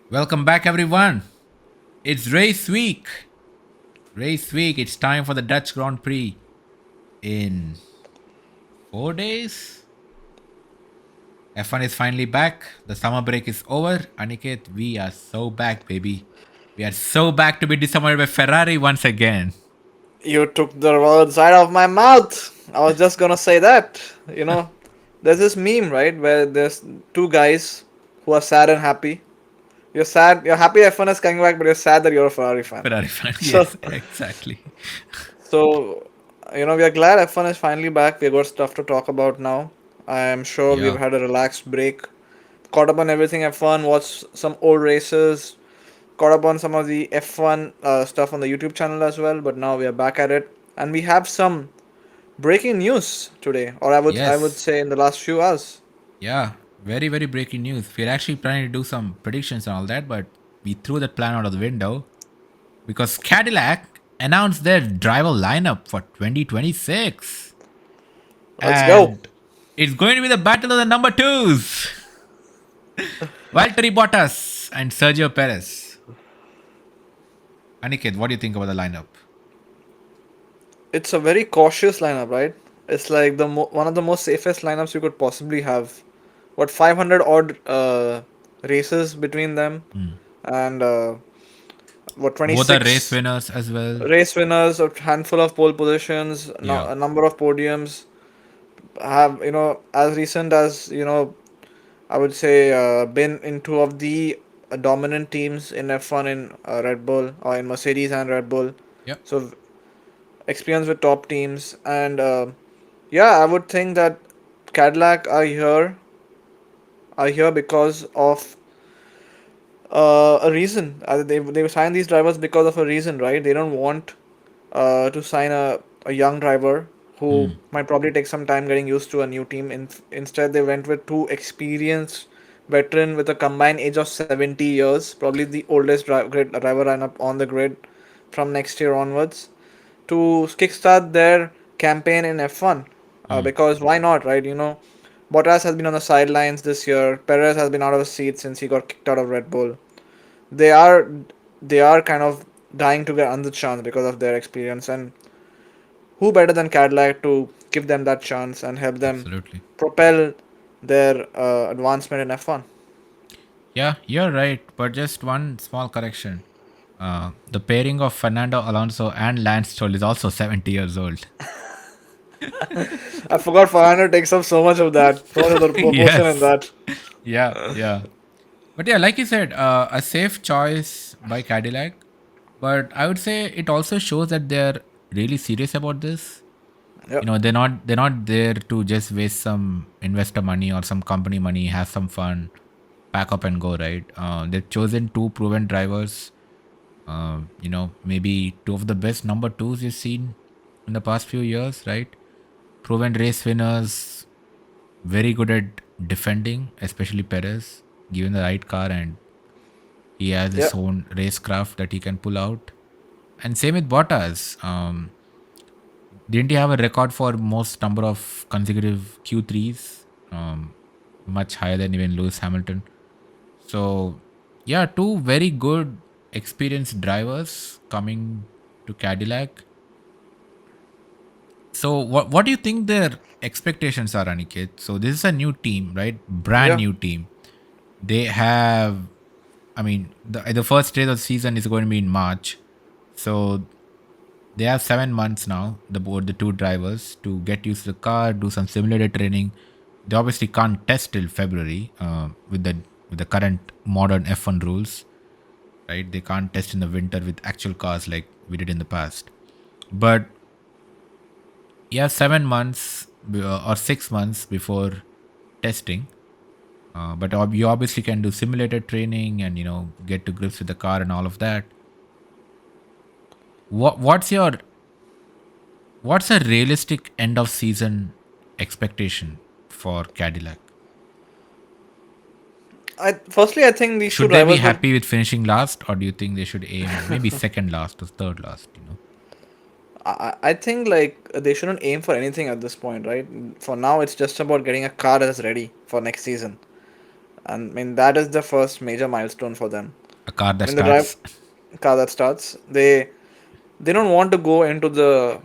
Welcome back, everyone. It's race week. Race week. It's time for the Dutch Grand Prix in 4 days. F1 is finally back. The summer break is over. Aniket, we are so back, baby. We are so back to be disappointed by Ferrari once again. You took the words right out of my mouth. I was just gonna say that. You know, there's this meme, right, where there's two guys who are sad and happy. You're sad, you're happy F1 is coming back, but you're sad that you're a Ferrari fan. Ferrari fan. So, Yes, exactly. so we are glad F1 is finally back. We've got stuff to talk about now. I am sure we've Yeah. had a relaxed break, caught up on everything F1, watched some old races, caught up on some of the F1 stuff on the YouTube channel as well. But now we are back at it, and we have some breaking news today, or I would Yes. say in the last few hours. Yeah. Very, very breaking news. We're actually planning to do some predictions and all that, but we threw that plan out of the window because Cadillac announced their driver lineup for 2026. Let's go. And it's going to be the battle of the number twos. Valtteri Bottas and Sergio Perez. Aniket, what do you think about the lineup? It's a very cautious lineup, right? It's like one of the most safest lineups you could possibly have. What 500 odd races between them, and what Both are race 26 winners as well. race winners, a handful of pole positions, Yeah. a number of podiums. Have as recent as I would say been in two of the dominant teams in F1 in Red Bull or in Mercedes and Red Bull. Yep. So experience with top teams, and yeah, I would think that Cadillac are here because of a reason. They signed these drivers because of a reason, right? They don't want to sign a young driver who might probably take some time getting used to a new team. Instead, they went with two experienced veteran with a combined age of 70 years, probably the oldest driver lineup on the grid from next year onwards, to kickstart their campaign in F1. Because why not, right? Bottas has been on the sidelines this year. Perez has been out of his seat since he got kicked out of Red Bull. They are they are kind of dying to get another chance because of their experience, and who better than Cadillac to give them that chance and help them Absolutely. propel their advancement in F1. Yeah, you're right. But just one small correction. The pairing of Fernando Alonso and Lance Stroll is also 70 years old. I forgot Fernando takes up so much of that, so much of the proportion in Yes. that. Yeah, yeah. But yeah, like you said, a safe choice by Cadillac. But I would say it also shows that they're really serious about this. Yep. They're not there to just waste some investor money or some company money, have some fun, pack up and go. Right? They've chosen two proven drivers. Maybe two of the best number twos you've seen in the past few years. Right? Proven race winners, very good at defending, especially Perez, given the right car, and he has his Yep. own racecraft that he can pull out. And same with Bottas. Didn't he have a record for most number of consecutive Q3s? Much higher than even Lewis Hamilton. So, yeah, two very good experienced drivers coming to Cadillac. So, what do you think their expectations are, Aniket? So, this is a new team, right? Brand Yeah. new team. They have, I mean, the first day of the season is going to be in March. So, they have 7 months now, the two drivers, to get used to the car, do some simulator training. They obviously can't test till February with the current modern F1 rules, right? They can't test in the winter with actual cars like we did in the past. But yeah, 7 months or 6 months before testing. But you obviously can do simulator training and get to grips with the car and all of that. What's a realistic end of season expectation for Cadillac? I think these two Should they be drivers will. happy with finishing last, or do you think they should aim maybe second last or third last? I think like they shouldn't aim for anything at this point, right? For now, it's just about getting a car that's ready for next season. and I mean that is the first major milestone for them. A car I that mean the drive starts. car that starts, they don't want to go into the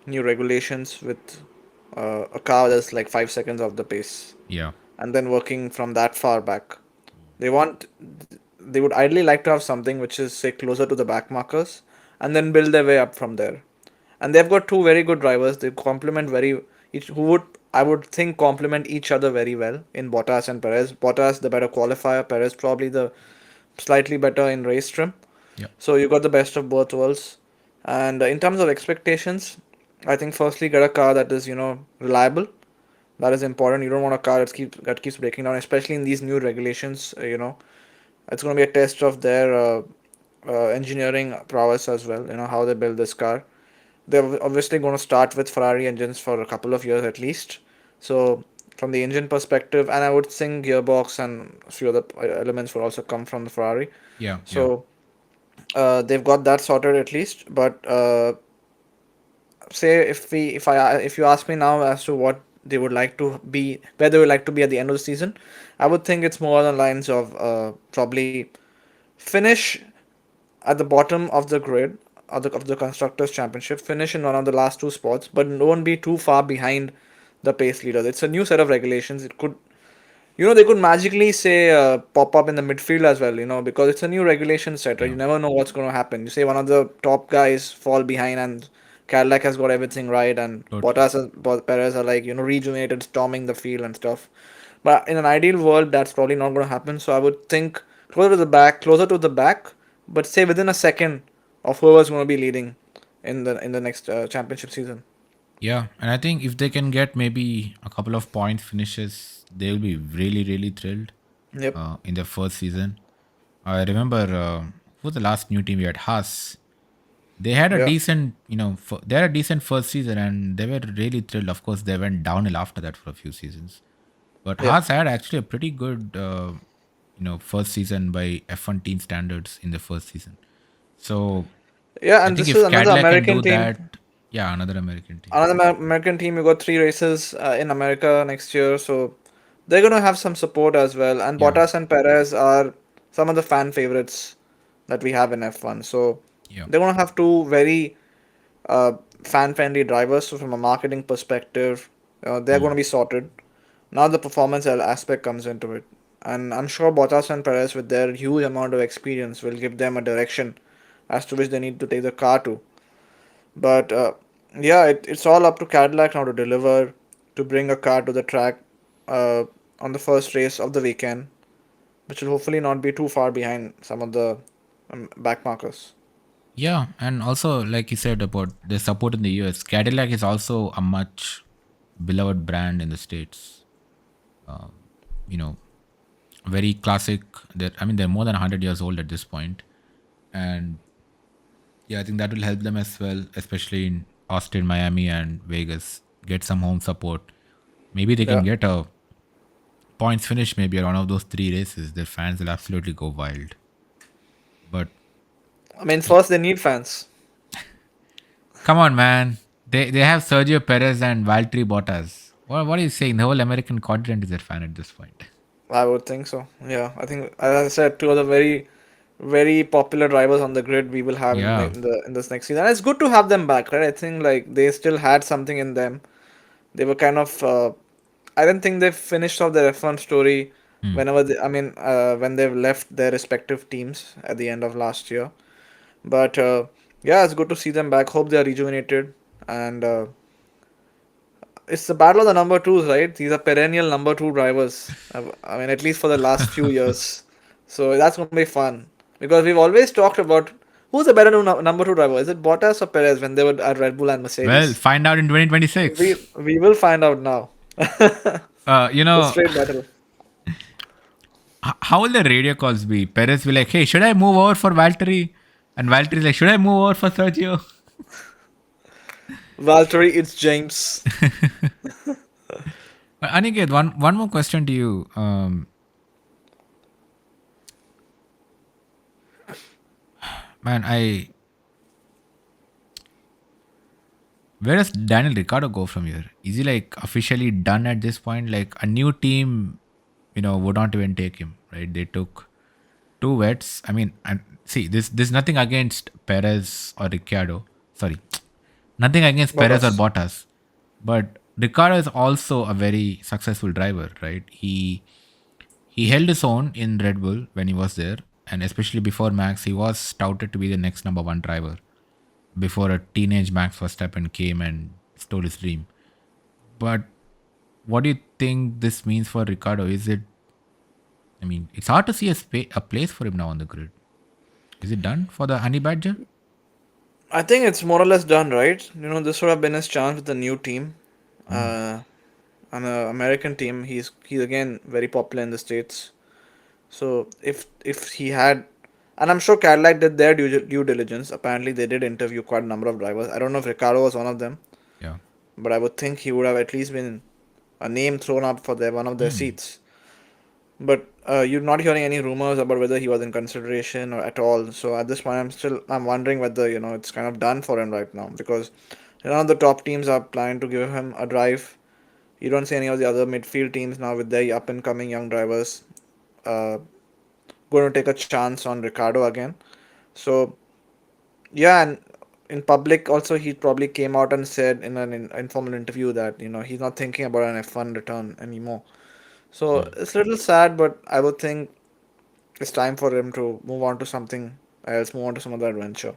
new regulations with a car that's like 5 seconds off the pace, Yeah. and then working from that far back. They want they would ideally like to have something which is say closer to the back markers, and then build their way up from there. And they've got two very good drivers. They complement very each who would I would think complement each other very well in Bottas and Perez. Bottas the better qualifier, Perez probably the slightly better in race trim. Yeah. So you got the best of both worlds. And in terms of expectations, I think firstly get a car that is reliable. That is important. You don't want a car that keeps breaking down, especially in these new regulations. It's going to be a test of their engineering prowess as well. How they build this car. They're obviously going to start with Ferrari engines for a couple of years at least. So from the engine perspective, and I would think gearbox and a few other elements will also come from the Ferrari. Yeah. Yeah. So they've got that sorted at least. But say if you ask me now as to what they would like to be, where they would like to be at the end of the season, I would think it's more on the lines of probably finish at the bottom of the grid of the constructors championship, finish in one of the last two spots, but don't be too far behind the pace leaders. It's a new set of regulations. It could they could magically say pop up in the midfield as well, because it's a new regulation set, right? Yeah. You never know what's going to happen. You say one of the top guys fall behind and Cadillac has got everything right, and Totally. Bottas and Perez are like, rejuvenated, storming the field and stuff. But in an ideal world, that's probably not going to happen. So I would think closer to the back, but say within a second of whoever's going to be leading in the next championship season. Yeah, and I think if they can get maybe a couple of points finishes, they'll be really, really thrilled Yep. in their first season. I remember who was the last new team we had? Haas. They had a Yeah. decent, they had a decent first season, and they were really thrilled. Of course, they went downhill after that for a few seasons. But Yep. Haas had actually a pretty good, first season by F1 team standards in the first season. So Yeah, I and think this is if another Cadillac can American do team. that, yeah, another American team. Another American team. You got three races in America next year, so they're gonna have some support as well. And Yeah, Bottas and Perez are some of the fan favorites that we have in F1. So yeah, they're gonna have two very uh, fan-friendly drivers. So from a marketing perspective, they're gonna mm. be sorted. Now the performance aspect comes into it, and I'm sure Bottas and Perez, with their huge amount of experience, will give them a direction as to which they need to take the car to. But yeah, it's all up to Cadillac now to deliver, to bring a car to the track uh, on the first race of the weekend, which will hopefully not be too far behind some of the back markers. Yeah, and also like you said about the support in the US, Cadillac is also a much beloved brand in the states. You know, very classic. They're more than 100 years old at this point, and yeah, I think that will help them as well, especially in Austin, Miami, and Vegas. Get some home support. Maybe they can Yeah, get a points finish. Maybe at one of those three races, their fans will absolutely go wild. But I mean, y- first they need fans. come on, man. They have Sergio Perez and Valtteri Bottas. What are you saying? The whole American continent is their fan at this point. I would think so. Yeah, I think as I said, two of the very, very popular drivers on the grid we will have Yeah. in this next season. And it's good to have them back, right? I think like they still had something in them. They were kind of I don't think they finished off their F1 story Hmm. when they've left their respective teams at the end of last year. But yeah, it's good to see them back. Hope they are rejuvenated. And it's the battle of the number twos, right? These are perennial number two drivers. I mean, at least for the last few years. So that's going to be fun. Because we've always talked about who's the better number two driver. Is it Bottas or Perez when they were at Red Bull and Well, Mercedes? find out in We 2026. we will find out now. Uh, you The know, straight battle. how will the radio calls be? Perez be like, hey, should I move over for Valtteri? And Valtteri's like, should I move over for Sergio? Valtteri, it's James. But Aniket, one more question to you. Man, where does Daniel Ricciardo go from here? Is he like officially done at this point? Like a new team, would not even take him, right? They took two vets. I mean, and see, this nothing against Perez or Ricciardo. Sorry, nothing against Perez or Bottas. Bottas, but Ricciardo is also a very successful driver, right? He held his own in Red Bull when he was there, and especially before Max, he was touted to be the next number one driver. Before a teenage Max Verstappen came and stole his dream. But what do you think this means for Ricardo? Is it? I mean, it's hard to see a place for him now on the grid. Is it done for the Honey Badger? I think it's more or less done, right? This would have been his chance with the new team. Hmm. Uh, an American team. He's again very popular in the States. So if he had, and I'm sure Cadillac did their due diligence. Apparently, they did interview quite a number of drivers. I don't know if Ricardo was one of them, Yeah. but I would think he would have at least been a name thrown up for their one of their Hmm. seats. But you're not hearing any rumors about whether he was in consideration or at all. So at this point, I'm wondering whether it's kind of done for him right now because none of the top teams are planning to give him a drive. You don't see any of the other midfield teams now with their up and coming young drivers uh, going to take a chance on Ricardo again. So yeah, and in public also he probably came out and said in an informal interview that he's not thinking about an F1 return anymore. So Hmm. it's a little sad, but I would think it's time for him to move on to something else, move on to some other adventure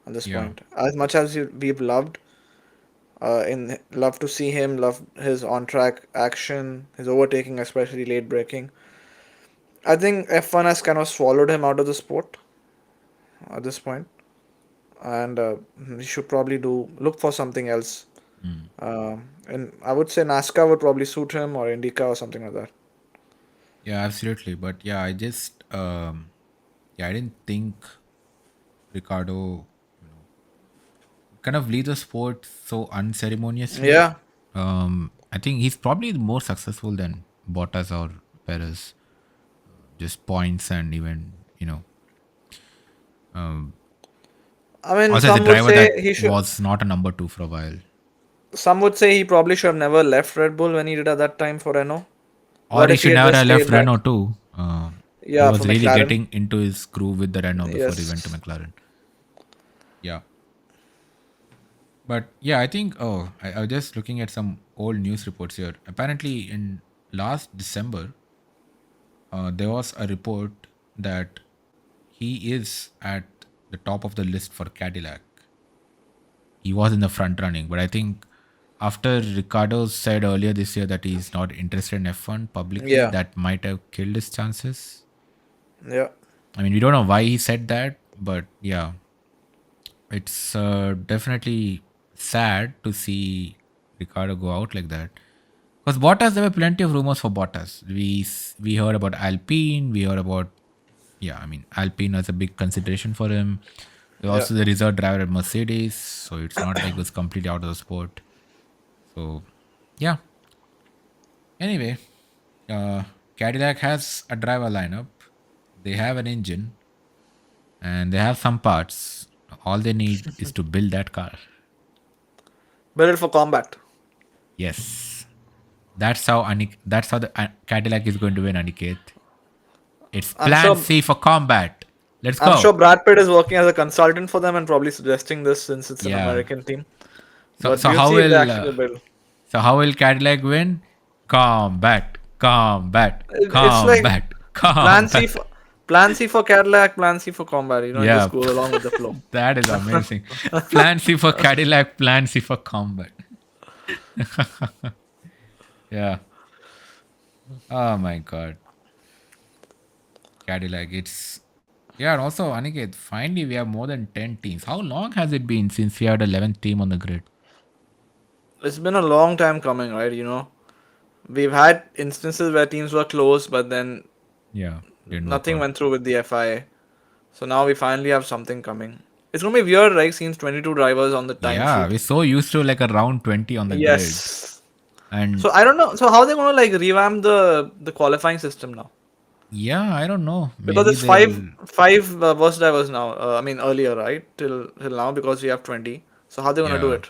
at this Yeah. point. As much as we've love to see him, love his on track action, his overtaking, especially late braking. I think F1 has kind of swallowed him out of the sport at this point, and he should probably do look for something else. Hmm. And I would say NASCAR would probably suit him or IndyCar or something like that. Yeah, absolutely. But yeah, I just yeah, I didn't think Ricardo, kind of leave the sport so unceremoniously. Yeah, I think he's probably more successful than Bottas or Perez. Just points and even um, I mean, also as a driver that he should. was not a number two for a while. Some would say he probably should have never left Red Bull when he did at that time for Renault. Or What he if he should had never just have left stayed back? Renault too. He Yeah, for was really McLaren. getting into his groove with the Renault before he went to Yes. McLaren. Yeah. But yeah, I think, I was just looking at some old news reports here. Apparently, in last December, there was a report that he is at the top of the list for Cadillac. He was in the front running, but I think after Ricardo said earlier this year that he's not interested in F1 publicly, Yeah. that might have killed his chances. Yeah. I mean, we don't know why he said that, but yeah, it's definitely sad to see Ricardo go out like that. Because Bottas, there were plenty of rumors for Bottas. We heard about Alpine. We heard about, yeah. I mean, Alpine was a big consideration for him. Yeah. Also the reserve driver at Mercedes, so it's not like it was completely out of the sport. So yeah. Anyway, uh, Cadillac has a driver lineup. They have an engine and they have some parts. All they need is to build that car. Built for combat. Yes, that's how the Cadillac is going to win, Aniket. It's I'm Plan sure. C for combat. Let's I'm go. sure Brad Pitt is working as a consultant for them and probably suggesting this since it's an Yeah. American team. So But so we'll how see if they will actually build. Cadillac win? Combat, combat, It's like combat, Plan C combat. for Plan C for Cadillac, Plan C for combat. It just Yeah, goes along with the flow. that is amazing. Plan C for Cadillac, Plan C for combat. Yeah. Oh my god, Cadillac. It's yeah. And also, Aniket, finally we have more than 10 teams. How long has it been since we had 11th team on the grid? It's been a long time coming, right? We've had instances where teams were close, but then Yeah, didn't work nothing out. went through with the FIA. So now we finally have something coming. It's gonna be weird, right? Seeing 22 drivers on the Yeah, timesheet. we're so used to like a round 20 on the grid, Yes. and So I don't know. So how are they gonna like revamp the qualifying system now? yeah, I don't know. Because Maybe it's five they'll. five worst drivers now. I mean earlier, right? Till now because we have 20. So how are they gonna do Yeah, it?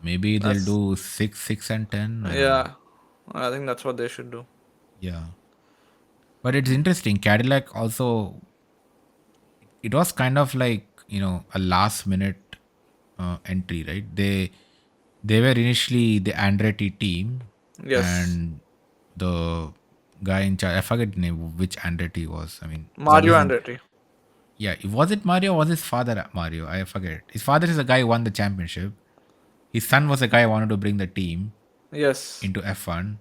maybe they'll That's do 6, 6, and 10. I don't know. yeah. I think that's what they should do. Yeah. But it's interesting. Cadillac also, it was kind of like, a last minute entry, right? They were initially the Andretti team, Yes, and the guy in charge, I forget the name which Andretti was. I mean, he's Mario always in. Andretti. Yeah, was it Mario or was his father Mario? I forget. His father is the guy who won the championship. His son was the guy who wanted to bring the team Yes, into F1,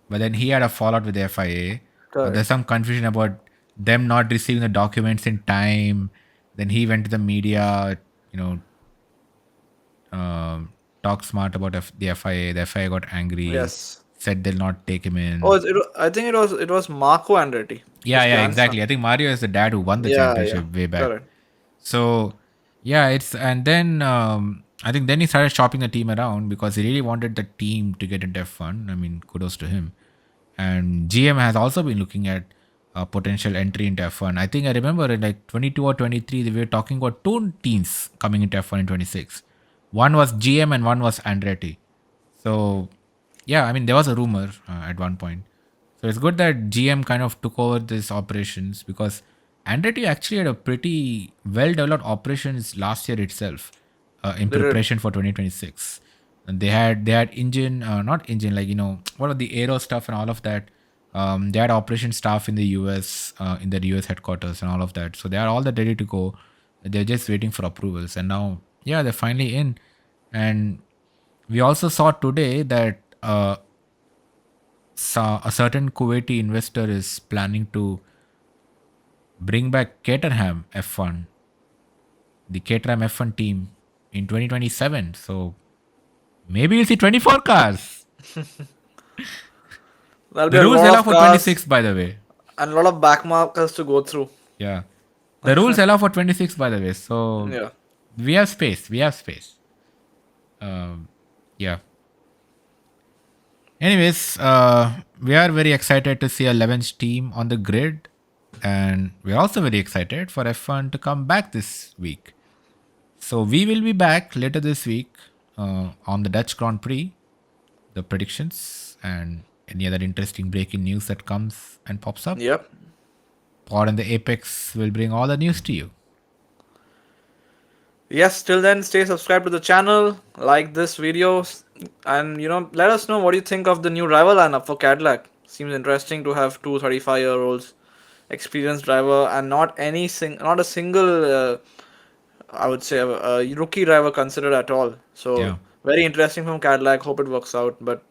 but then he had a fallout with the FIA. There's correct. some confusion about them not receiving the documents in time. Then he went to the media, you know, talked smart about the FIA. The FIA got angry, Yes. said they'll not take him Oh, in. I think it was Marco Andretti, Yeah, his yeah, grandson. exactly. I think Mario is the dad who won the Yeah, yeah, championship way back. correct. So yeah, it's and then I think then he started shopping the team around because he really wanted the team to get into F1. I mean, kudos to him. And GM has also been looking at potential entry into F1. I think I remember in like 22 or 23, they were talking about two teams coming into F1 in 26. One was GM and one was Andretti. So yeah, I mean there was a rumor at one point. So it's good that GM kind of took over these operations because Andretti actually had a pretty well developed operations last year itself in They did. preparation for 2026. And they had engine, not engine, like what are the aero stuff and all of that. They had operation staff in the US, in the US headquarters and all of that. So they are all that ready to go. They're just waiting for approvals, and now yeah, they're finally in. And we also saw today that a certain Kuwaiti investor is planning to bring back Caterham F1, the Caterham F1 team in 2027. So maybe you'll see 24 cars. There'll be The a rules lot allow of for cars 26, by the way. and a lot of back markers to go through. Yeah. The rules allow for 26, by the way. So Yeah. we have space. We have space. Um, yeah. Anyways, we are very excited to see a 11th team on the grid. And we're also very excited for F1 to come back this week. So we will be back later this week on the Dutch Grand Prix, the predictions, and any other interesting breaking news that comes and pops up. Yep. Pod and the Apex will bring all the news to you. Yes, till then, stay subscribed to the channel, like this video, and let us know what you think of the new driver lineup for Cadillac. Seems interesting to have two 35-year-olds, experienced driver, and not a single, I would say, a rookie driver considered at all. So Yeah. very interesting from Cadillac. Hope it works out, but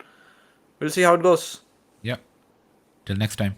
we'll see how it goes. Yeah. Till next time.